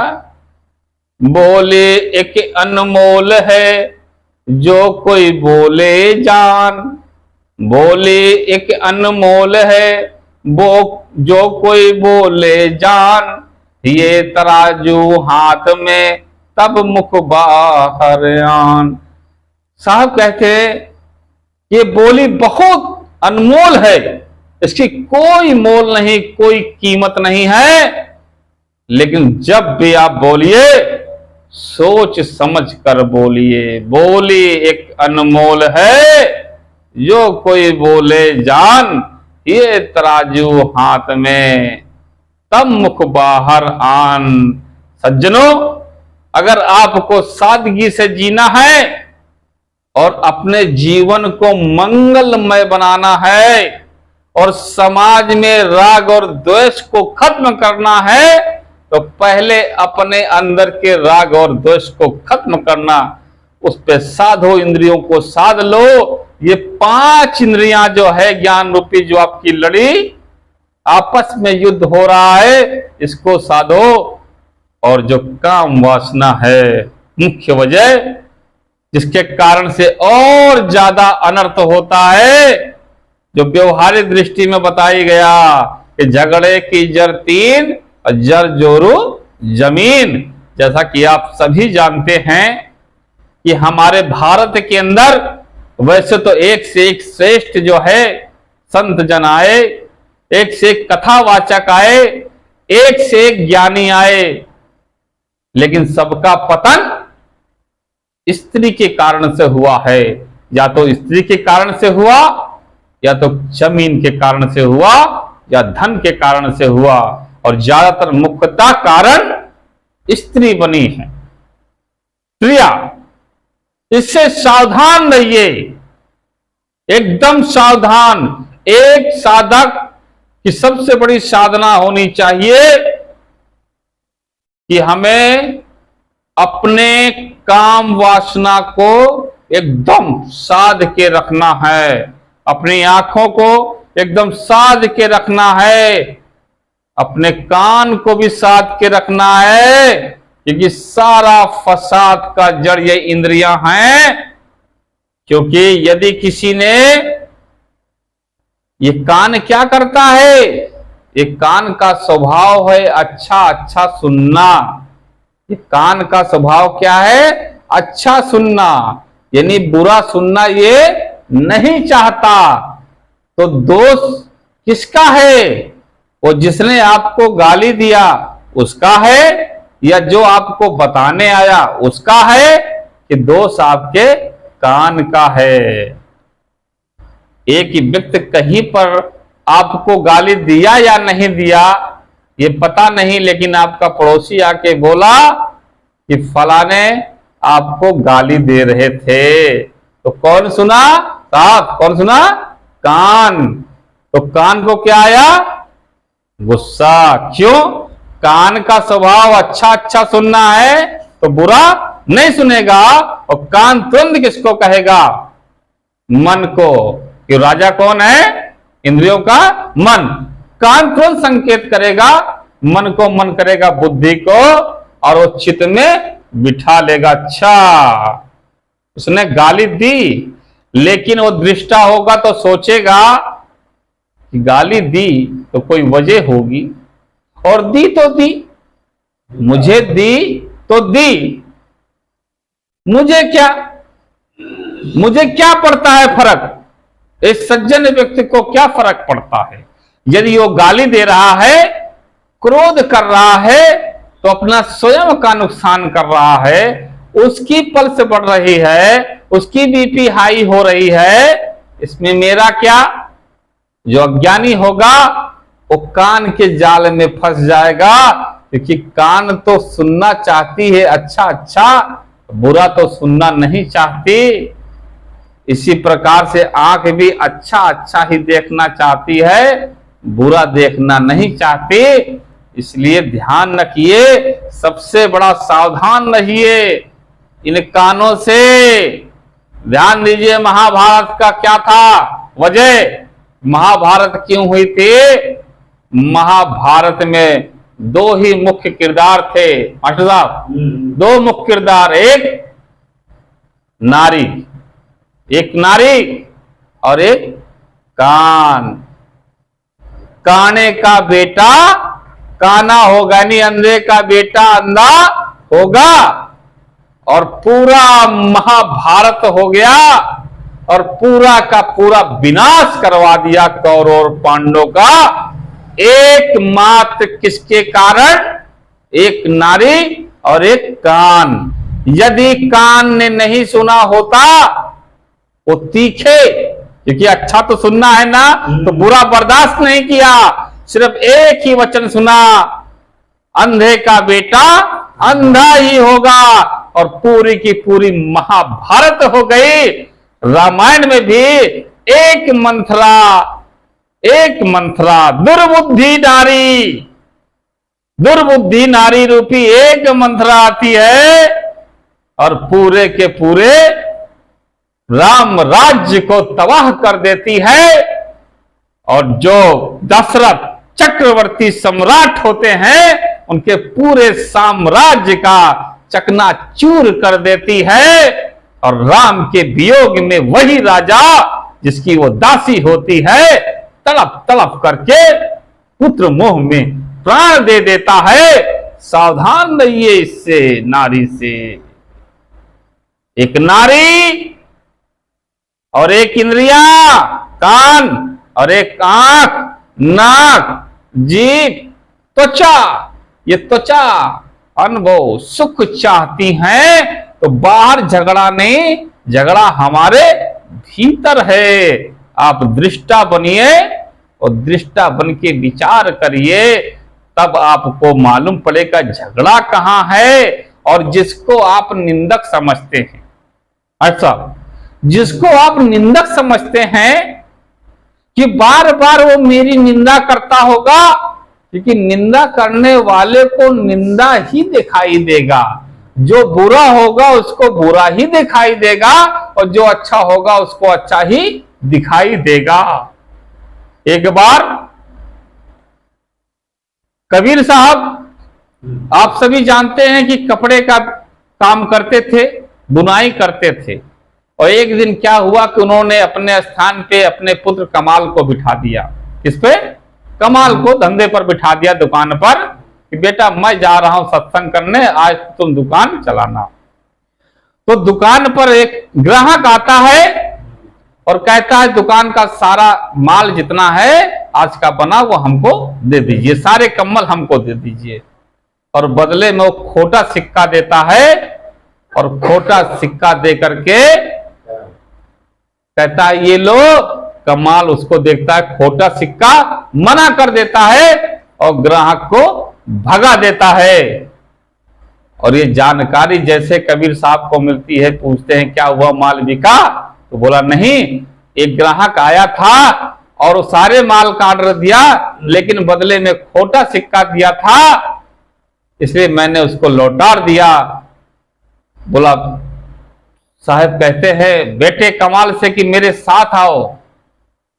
बोले एक अनमोल है जो कोई बोले जान, बोले एक अनमोल है वो जो कोई बोले जान, ये तराजू हाथ में तब मुख बाहर आन। साहब कहते ये बोली बहुत अनमोल है, इसकी कोई मोल नहीं, कोई कीमत नहीं है। लेकिन जब भी आप बोलिए सोच समझ कर बोलिए। बोली एक अनमोल है जो कोई बोले जान, ये तराजू हाथ में तब मुख बाहर आन। सज्जनों, अगर आपको सादगी से जीना है और अपने जीवन को मंगलमय बनाना है और समाज में राग और द्वेष को खत्म करना है तो पहले अपने अंदर के राग और द्वेष को खत्म करना, उस पे साधो, इंद्रियों को साध लो। ये 5 इंद्रियां जो है ज्ञान रूपी, जो आपकी लड़ी आपस में युद्ध हो रहा है, इसको साधो। और जो काम वासना है मुख्य वजह जिसके कारण से और ज्यादा अनर्थ होता है, जो व्यवहारिक दृष्टि में बताई गया कि झगड़े की जड़ 3 और जड़ जोरू जमीन। जैसा कि आप सभी जानते हैं कि हमारे भारत के अंदर वैसे तो एक से एक श्रेष्ठ जो है संत जन आए, एक से एक कथावाचक आए, एक से एक ज्ञानी आए, लेकिन सबका पतन स्त्री के कारण से हुआ है। या तो स्त्री के कारण से हुआ, या तो जमीन के कारण से हुआ, या धन के कारण से हुआ। और ज्यादातर मुख्यतः कारण स्त्री बनी है। प्रिया, इससे सावधान रहिए, एकदम सावधान। एक साधक की सबसे बड़ी साधना होनी चाहिए कि हमें अपने काम वासना को एकदम साध के रखना है, अपनी आंखों को एकदम साध के रखना है, अपने कान को भी साध के रखना है, क्योंकि सारा फसाद का जड़ ये इंद्रियां हैं। क्योंकि यदि किसी ने ये कान क्या करता है? ये कान का स्वभाव है अच्छा अच्छा सुनना। ये कान का स्वभाव क्या है? अच्छा सुनना, यानी बुरा सुनना ये नहीं चाहता। तो दोष किसका है? वो जिसने आपको गाली दिया उसका है, या जो आपको बताने आया उसका है, कि दोष आपके कान का है? एक ही व्यक्ति कहीं पर आपको गाली दिया या नहीं दिया ये पता नहीं, लेकिन आपका पड़ोसी आके बोला कि फलाने आपको गाली दे रहे थे, तो कौन सुना? साहब कौन सुना? कान। तो कान को क्या आया? गुस्सा। क्यों? कान का स्वभाव अच्छा अच्छा सुनना है तो बुरा नहीं सुनेगा, और कान तुरंत किसको कहेगा? मन को। कि राजा कौन है? इंद्रियों का मन। कान तुरंत संकेत करेगा, मन को मन करेगा बुद्धि को, और वो चित्त में बिठा लेगा। अच्छा उसने गाली दी, लेकिन वो दृष्टा होगा तो सोचेगा कि गाली दी तो कोई वजह होगी, और दी तो दी, मुझे दी तो दी, मुझे क्या पड़ता है फर्क? इस सज्जन व्यक्ति को क्या फर्क पड़ता है? यदि वो गाली दे रहा है, क्रोध कर रहा है, तो अपना स्वयं का नुकसान कर रहा है, उसकी पल्स बढ़ रही है, उसकी बीपी हाई हो रही है, इसमें मेरा क्या? जो अज्ञानी होगा वो कान के जाल में फंस जाएगा, क्योंकि कान तो सुनना चाहती है अच्छा अच्छा, बुरा तो सुनना नहीं चाहती। इसी प्रकार से आंख भी अच्छा अच्छा ही देखना चाहती है, बुरा देखना नहीं चाहती। इसलिए ध्यान रखिए, सबसे बड़ा सावधान रहिए इन कानों से। ध्यान दीजिए, महाभारत का क्या था वजह? महाभारत क्यों हुई थी? महाभारत में दो ही मुख्य किरदार थे मास्टर साहब, दो मुख्य किरदार, एक नारी और एक कान। काने का बेटा काना होगा, नहीं अंधे का बेटा अंधा होगा। और पूरा महाभारत हो गया और पूरा का पूरा विनाश करवा दिया कौरव और पांडवों का, एकमात्र किसके कारण? एक नारी और एक कान। यदि कान ने नहीं सुना होता, वो तीखे, क्योंकि अच्छा तो सुनना है ना, तो बुरा बर्दाश्त नहीं किया, सिर्फ एक ही वचन सुना, अंधे का बेटा अंधा ही होगा, और पूरी की पूरी महाभारत हो गई। रामायण में भी एक मंथरा दुर्बुद्धि नारी रूपी एक मंथरा आती है, और पूरे के पूरे राम राज्य को तबाह कर देती है। और जो दशरथ चक्रवर्ती सम्राट होते हैं, उनके पूरे साम्राज्य का चकनाचूर कर देती है। और राम के वियोग में वही राजा जिसकी वो दासी होती है, तड़प तड़प करके पुत्र मोह में प्राण दे देता है। सावधान रहिए इससे, नारी से। एक नारी और एक इंद्रिया कान, और एक आंख, नाक, जीभ, त्वचा। ये त्वचा अनुभव सुख चाहती हैं, तो बाहर झगड़ा नहीं, झगड़ा हमारे भीतर है। आप दृष्टा बनिए और दृष्टा बन के विचार करिए, तब आपको मालूम पड़ेगा झगड़ा कहां है। और जिसको आप निंदक समझते हैं, अच्छा, जिसको आप निंदक समझते हैं कि बार बार वो मेरी निंदा करता होगा, क्योंकि निंदा करने वाले को निंदा ही दिखाई देगा, जो बुरा होगा उसको बुरा ही दिखाई देगा, और जो अच्छा होगा उसको अच्छा ही दिखाई देगा। एक बार कबीर साहब, आप सभी जानते हैं कि कपड़े का काम करते थे, बुनाई करते थे। और एक दिन क्या हुआ कि उन्होंने अपने स्थान पे अपने पुत्र कमाल को बिठा दिया। किस पे? कमाल को धंधे पर बिठा दिया, दुकान पर, कि बेटा मैं जा रहा हूं सत्संग करने, आज तुम दुकान चलाना। तो दुकान पर एक ग्राहक आता है और कहता है दुकान का सारा माल जितना है आज का बना वो हमको दे दीजिए, सारे कम्बल हमको दे दीजिए। और बदले में वो खोटा सिक्का देता है और खोटा सिक्का दे करके कहता है ये लो। कमाल उसको देखता है खोटा सिक्का, मना कर देता है और ग्राहक को भगा देता है। और ये जानकारी जैसे कबीर साहब को मिलती है, पूछते हैं क्या हुआ, माल बिका? तो बोला नहीं, एक ग्राहक आया था और वो सारे माल का ऑर्डर दिया, लेकिन बदले में खोटा सिक्का दिया था, इसलिए मैंने उसको लौटा दिया। बोला साहब कहते हैं बेटे कमाल से कि मेरे साथ आओ।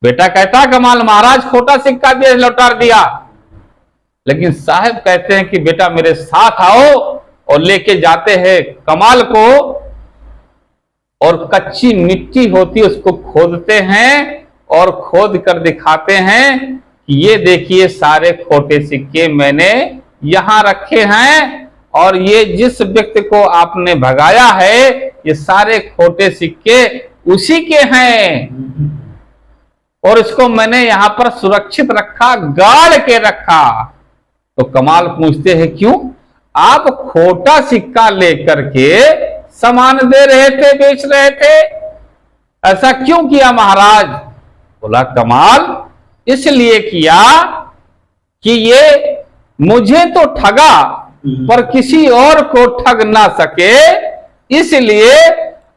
बेटा कहता कमाल महाराज खोटा सिक्का दिया, लौटा दिया। लेकिन साहब कहते हैं कि बेटा मेरे साथ आओ, और लेके जाते हैं कमाल को, और कच्ची मिट्टी होती उसको खोदते हैं और खोद कर दिखाते हैं कि ये देखिए सारे खोटे सिक्के मैंने यहां रखे हैं, और ये जिस व्यक्ति को आपने भगाया है ये सारे खोटे सिक्के उसी के हैं, और इसको मैंने यहां पर सुरक्षित रखा, गाड़ के रखा। तो कमाल पूछते हैं क्यों? आप खोटा सिक्का लेकर के सामान दे रहे थे, बेच रहे थे, ऐसा क्यों किया महाराज? बोला कमाल इसलिए किया कि ये मुझे तो ठगा पर किसी और को ठग ना सके, इसलिए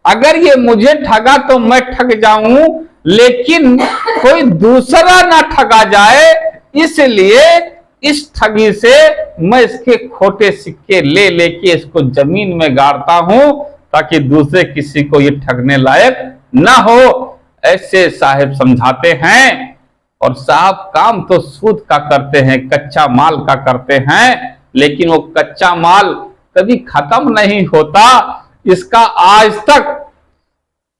अगर ये मुझे ठगा तो मैं ठग जाऊं, लेकिन कोई दूसरा ना ठगा जाए, इसलिए इस ठगी से मैं इसके खोटे सिक्के ले लेके इसको जमीन में गाड़ता हूं, ताकि दूसरे किसी को ये ठगने लायक ना हो। ऐसे साहब समझाते हैं। और साहब काम तो सूद का करते हैं, कच्चा माल का करते हैं, लेकिन वो कच्चा माल कभी खत्म नहीं होता। इसका आज तक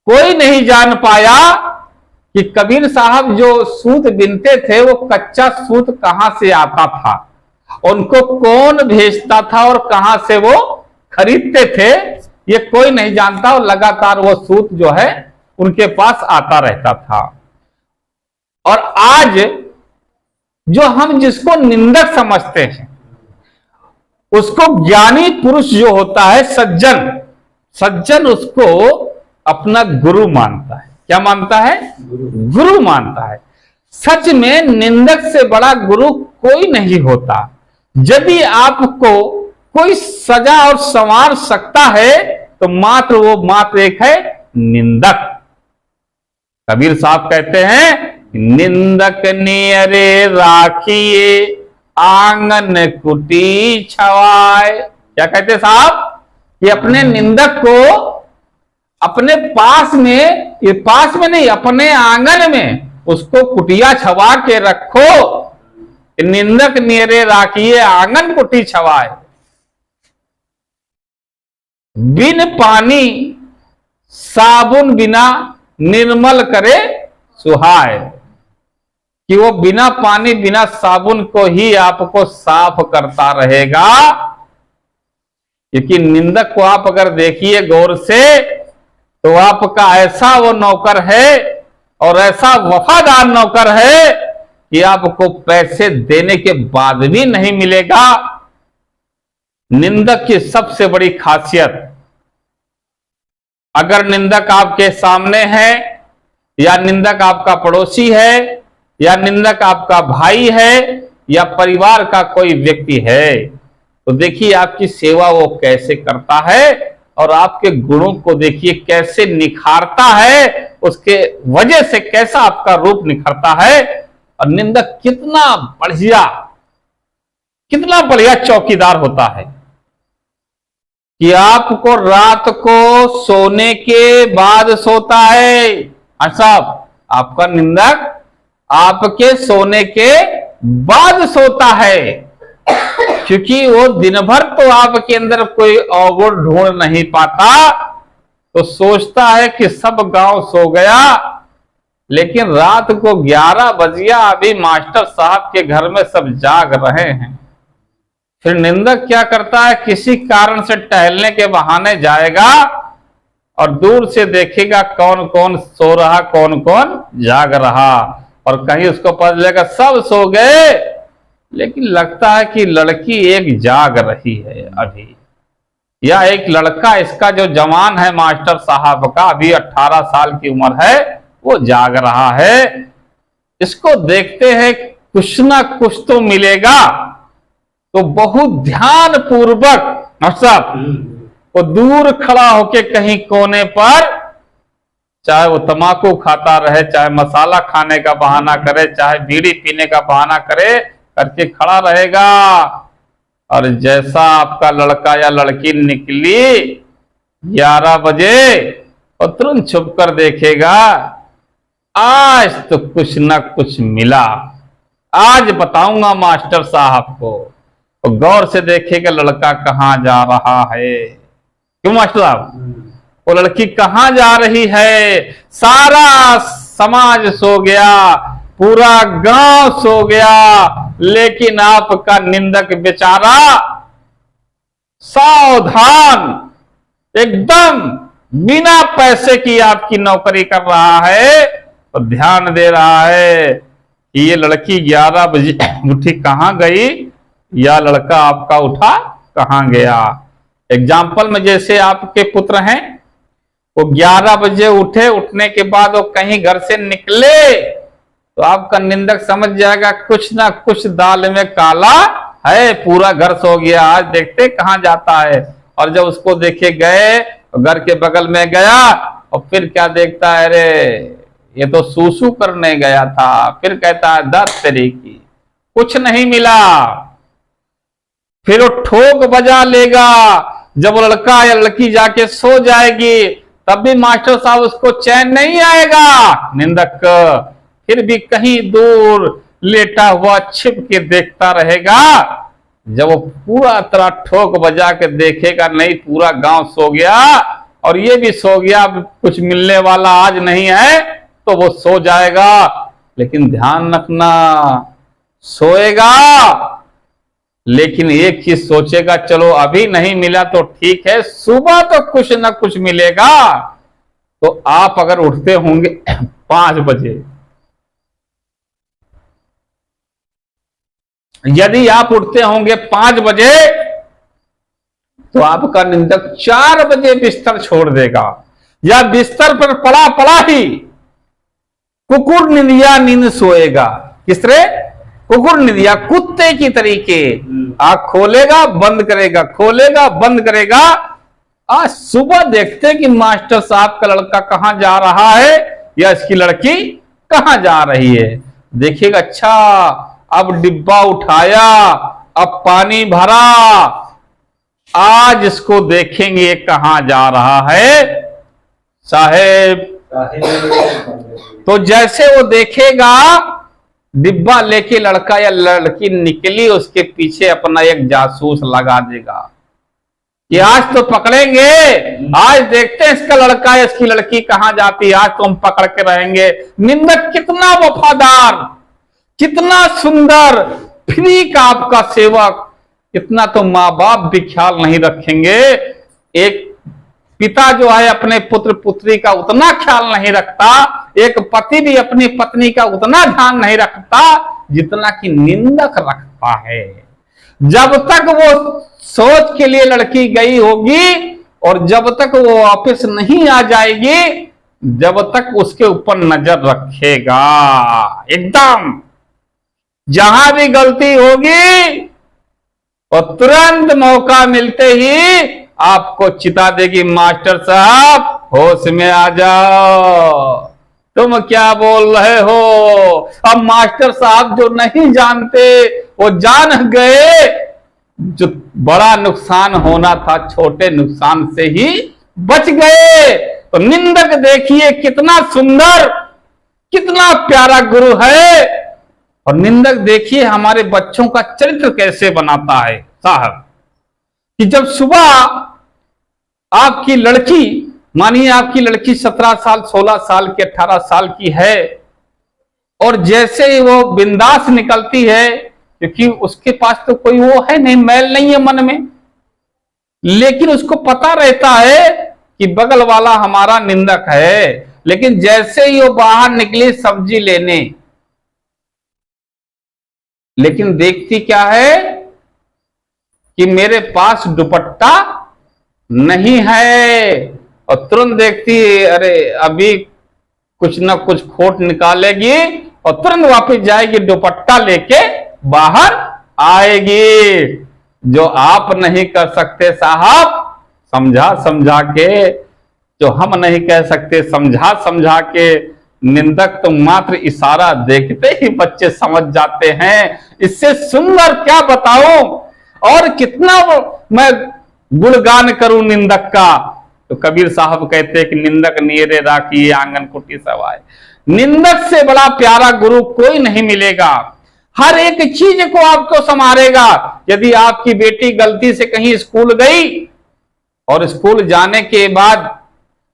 कोई नहीं जान पाया कि कबीर साहब जो सूत बिनते थे वो कच्चा सूत कहां से आता था, उनको कौन भेजता था और कहां से वो खरीदते थे, ये कोई नहीं जानता। और लगातार वो सूत जो है उनके पास आता रहता था। और आज जो हम जिसको निंदक समझते हैं, उसको ज्ञानी पुरुष जो होता है, सज्जन, सज्जन उसको अपना गुरु मानता है। क्या मानता है? गुरु मानता है। सच में निंदक से बड़ा गुरु कोई नहीं होता। यदि आपको कोई सजा और संवार सकता है तो मात्र वो मात्र एक है निंदक। कबीर साहब कहते हैं निंदक नियरे राखिए आंगन कुटी छवाए। क्या कहते साहब? कि अपने निंदक को अपने पास में, ये पास में नहीं, अपने आंगन में उसको कुटिया छवा के रखो। निंदक नियरे राखिए आंगन कुटी छवाए। बिन पानी साबुन बिना निर्मल करे सुहाए। कि वो बिना पानी बिना साबुन को ही आपको साफ करता रहेगा। क्योंकि निंदक को आप अगर देखिए गौर से तो आपका ऐसा वो नौकर है और ऐसा वफादार नौकर है कि आपको पैसे देने के बाद भी नहीं मिलेगा। निंदक की सबसे बड़ी खासियत, अगर निंदक आपके सामने है, या निंदक आपका पड़ोसी है, या निंदक आपका भाई है, या परिवार का कोई व्यक्ति है, तो देखिए आपकी सेवा वो कैसे करता है और आपके गुणों को देखिए कैसे निखारता है, उसके वजह से कैसा आपका रूप निखरता है। और निंदक कितना बढ़िया चौकीदार होता है कि आपको रात को सोने के बाद सोता है। साहब आपका निंदक आपके सोने के बाद सोता है, क्योंकि वो दिन भर तो आपके अंदर कोई अवगुण ढूंढ नहीं पाता, तो सोचता है कि सब गांव सो गया, लेकिन रात को 11 बजिया अभी मास्टर साहब के घर में सब जाग रहे हैं। फिर निंदक क्या करता है, किसी कारण से टहलने के बहाने जाएगा और दूर से देखेगा कौन कौन सो रहा, कौन कौन जाग रहा, और कहीं उसको पता चलेगा सब सो गए, लेकिन लगता है कि लड़की एक जाग रही है अभी, या एक लड़का इसका जो जवान है मास्टर साहब का, अभी 18 साल की उम्र है, वो जाग रहा है। इसको देखते हैं कुछ ना कुछ तो मिलेगा, तो बहुत ध्यान पूर्वक साहब वो दूर खड़ा होके कहीं कोने पर, चाहे वो तम्बाकू खाता रहे, चाहे मसाला खाने का बहाना करे, चाहे बीड़ी पीने का बहाना करे, करके खड़ा रहेगा। और जैसा आपका लड़का या लड़की निकली 11 बजे, और तुरंत छुप कर देखेगा, आज तो कुछ ना कुछ मिला, आज बताऊंगा मास्टर साहब को। तो गौर से देखेगा लड़का कहाँ जा रहा है। क्यों मास्टर साहब, वो लड़की कहाँ जा रही है? सारा समाज सो गया, पूरा गांव सो गया, लेकिन आपका निंदक बेचारा सावधान, एकदम बिना पैसे की आपकी नौकरी कर रहा है, तो ध्यान दे रहा है कि ये लड़की 11 बजे उठी कहाँ गई, या लड़का आपका उठा कहाँ गया। एग्जाम्पल में जैसे आपके पुत्र हैं, वो 11 बजे उठे, उठने के बाद वो कहीं घर से निकले, तो आपका निंदक समझ जाएगा कुछ ना कुछ दाल में काला है, पूरा घर सो गया, आज देखते कहाँ जाता है। और जब उसको देखे गए, तो घर के बगल में गया, और फिर क्या देखता है, अरे ये तो सूसू करने गया था। फिर कहता है दस तेरी की, कुछ नहीं मिला। फिर वो ठोक बजा लेगा, जब वो लड़का या लड़की जाके सो जाएगी, तब भी मास्टर साहब उसको चैन नहीं आएगा। निंदक फिर भी कहीं दूर लेटा हुआ छिप के देखता रहेगा। जब वो पूरा तरह ठोक बजा के देखेगा नहीं पूरा गांव सो गया और ये भी सो गया, कुछ मिलने वाला आज नहीं है, तो वो सो जाएगा। लेकिन ध्यान रखना, सोएगा लेकिन एक चीज सोचेगा, चलो अभी नहीं मिला तो ठीक है, सुबह तो कुछ ना कुछ मिलेगा। तो आप अगर उठते होंगे 5 बजे, यदि आप उठते होंगे 5 बजे, तो आपका निंदक 4 बजे बिस्तर छोड़ देगा, या बिस्तर पर पड़ा पड़ा ही कुकुर निंदिया नींद सोएगा। किस तरह? कुकुर निंदिया, कुत्ते की तरीके आंख खोलेगा बंद करेगा, खोलेगा बंद करेगा। आज सुबह देखते कि मास्टर साहब का लड़का कहां जा रहा है या इसकी लड़की कहां जा रही है। देखिएगा, अच्छा अब डिब्बा उठाया, अब पानी भरा, आज इसको देखेंगे कहां जा रहा है साहेब। तो जैसे वो देखेगा डिब्बा लेके लड़का या लड़की निकली, उसके पीछे अपना एक जासूस लगा देगा कि आज तो पकड़ेंगे, आज देखते हैं इसका लड़का या इसकी लड़की कहां जाती है, आज तो हम पकड़ के रहेंगे। निंदक कितना वफादार, कितना सुंदर, फ्री का आपका सेवक। इतना तो माँ बाप भी ख्याल नहीं रखेंगे। एक पिता जो है अपने पुत्र पुत्री का उतना ख्याल नहीं रखता, एक पति भी अपनी पत्नी का उतना ध्यान नहीं रखता जितना कि निंदक रखता है। जब तक वो सोच के लिए लड़की गई होगी और जब तक वो वापस नहीं आ जाएगी, जब तक उसके ऊपर नजर रखेगा। एकदम जहां भी गलती होगी और तुरंत मौका मिलते ही आपको चिता देगी, मास्टर साहब होश में आ जाओ, तुम क्या बोल रहे हो। अब मास्टर साहब जो नहीं जानते वो जान गए, जो बड़ा नुकसान होना था छोटे नुकसान से ही बच गए। तो निंदक देखिए कितना सुंदर, कितना प्यारा गुरु है। और निंदक देखिए हमारे बच्चों का चरित्र कैसे बनाता है साहब, कि जब सुबह आपकी लड़की मानिए आपकी लड़की 17 साल, 16 साल की, 18 साल की है, और जैसे ही वो बिंदास निकलती है, क्योंकि उसके पास तो कोई वो है नहीं, मैल नहीं है मन में, लेकिन उसको पता रहता है कि बगल वाला हमारा निंदक है, लेकिन जैसे ही वो बाहर निकली सब्जी लेने, लेकिन देखती क्या है कि मेरे पास दुपट्टा नहीं है, और तुरंत देखती है अरे अभी कुछ ना कुछ खोट निकालेगी और तुरंत वापस जाएगी, दुपट्टा लेके बाहर आएगी। जो आप नहीं कर सकते साहब समझा समझा के, जो हम नहीं कह सकते समझा समझा के, निंदक तो मात्र इशारा देखते ही बच्चे समझ जाते हैं। इससे सुंदर क्या बताऊं, और कितना मैं गुणगान करूं निंदक का। तो कबीर साहब कहते हैं कि निंदक नीरे राखी आंगन कुटी सवाए। निंदक से बड़ा प्यारा गुरु कोई नहीं मिलेगा, हर एक चीज को आपको संभालेगा। यदि आपकी बेटी गलती से कहीं स्कूल गई और स्कूल जाने के बाद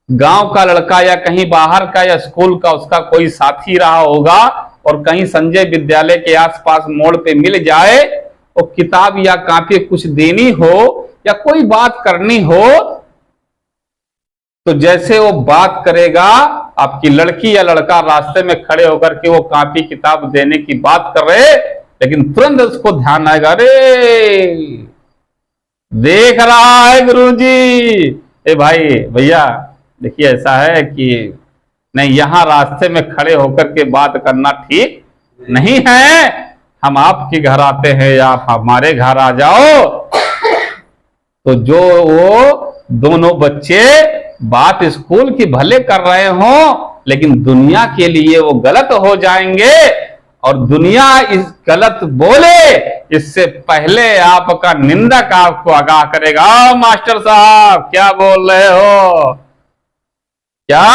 गांव का लड़का या कहीं बाहर का या स्कूल का उसका कोई साथी रहा होगा और कहीं संजय विद्यालय के आसपास मोड़ पे मिल जाए और किताब या कॉपी कुछ देनी हो या कोई बात करनी हो, तो जैसे वो बात करेगा, आपकी लड़की या लड़का रास्ते में खड़े होकर के वो कॉपी किताब देने की बात कर रहे, लेकिन तुरंत उसको ध्यान आएगा, अरे देख रहा है गुरुजी, ए भाई भैया देखिए ऐसा है कि नहीं, यहां रास्ते में खड़े होकर के बात करना ठीक नहीं है, हम आपके घर आते हैं या आप हमारे घर आ जाओ। तो जो वो दोनों बच्चे बात स्कूल की भले कर रहे हो, लेकिन दुनिया के लिए वो गलत हो जाएंगे, और दुनिया इस गलत बोले इससे पहले आपका निंदक आपको आगाह करेगा, मास्टर साहब क्या बोल रहे हो, क्या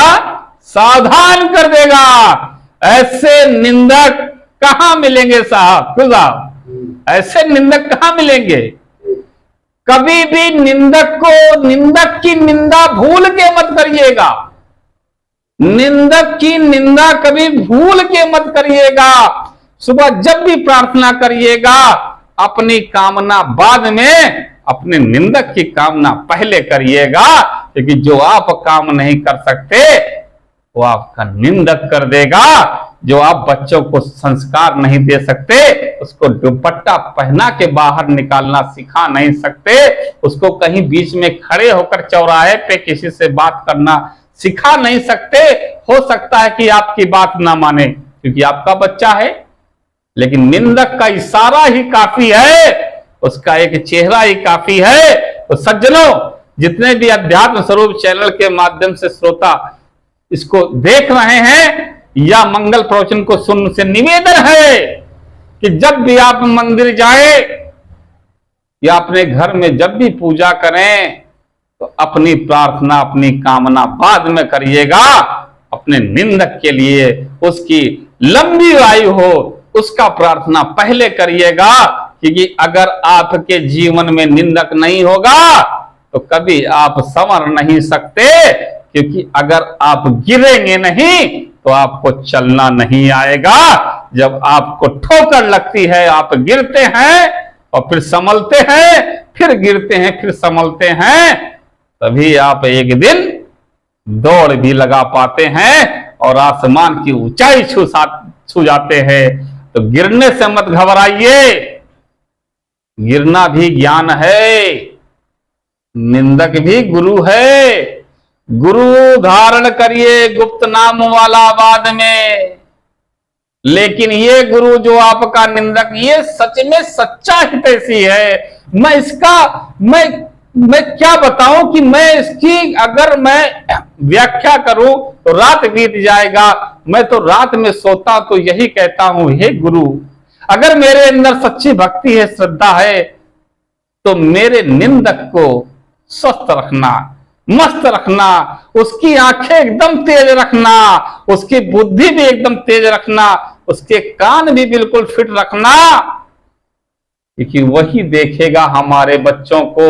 सावधान कर देगा। ऐसे निंदक कहां मिलेंगे साहब, साहब ऐसे निंदक कहां मिलेंगे। कभी भी निंदक को, निंदक की निंदा भूल के मत करिएगा, निंदक की निंदा कभी भूल के मत करिएगा। सुबह जब भी प्रार्थना करिएगा, अपनी कामना बाद में, अपने निंदक की कामना पहले करिएगा, क्योंकि जो आप काम नहीं कर सकते वो आपका निंदक कर देगा। जो आप बच्चों को संस्कार नहीं दे सकते, उसको दुपट्टा पहना के बाहर निकालना सिखा नहीं सकते, उसको कहीं बीच में खड़े होकर चौराहे पे किसी से बात करना सिखा नहीं सकते, हो सकता है कि आपकी बात ना माने क्योंकि आपका बच्चा है, लेकिन निंदक का इशारा ही काफी है, उसका एक चेहरा ही काफी है। तो सज्जनों, जितने भी अध्यात्म स्वरूप चैनल के माध्यम से श्रोता इसको देख रहे हैं या मंगल प्रवचन को सुनने से निवेदन है कि जब भी आप मंदिर जाए या अपने घर में जब भी पूजा करें, तो अपनी प्रार्थना, अपनी कामना बाद में करिएगा, अपने निंदक के लिए उसकी लंबी आयु हो उसका प्रार्थना पहले करिएगा। क्योंकि अगर आपके जीवन में निंदक नहीं होगा तो कभी आप संवर नहीं सकते, क्योंकि अगर आप गिरेंगे नहीं तो आपको चलना नहीं आएगा। जब आपको ठोकर लगती है, आप गिरते हैं और फिर संभलते हैं, फिर गिरते हैं, फिर संभलते हैं, तभी आप एक दिन दौड़ भी लगा पाते हैं और आसमान की ऊंचाई छू जाते हैं। तो गिरने से मत घबराइए, गिरना भी ज्ञान है, निंदक भी गुरु है। गुरु धारण करिए गुप्त नाम वाला बाद में, लेकिन ये गुरु जो आपका निंदक, ये सच में सच्चा हितैषी है। मैं क्या बताऊं कि मैं इसकी अगर मैं व्याख्या करूं तो रात बीत जाएगा। मैं तो रात में सोता तो यही कहता हूं, हे गुरु, अगर मेरे अंदर सच्ची भक्ति है, श्रद्धा है, तो मेरे निंदक को स्वस्थ रखना, मस्त रखना, उसकी आंखें एकदम तेज रखना, उसकी बुद्धि भी एकदम तेज रखना, उसके कान भी बिल्कुल फिट रखना, क्योंकि वही देखेगा हमारे बच्चों को।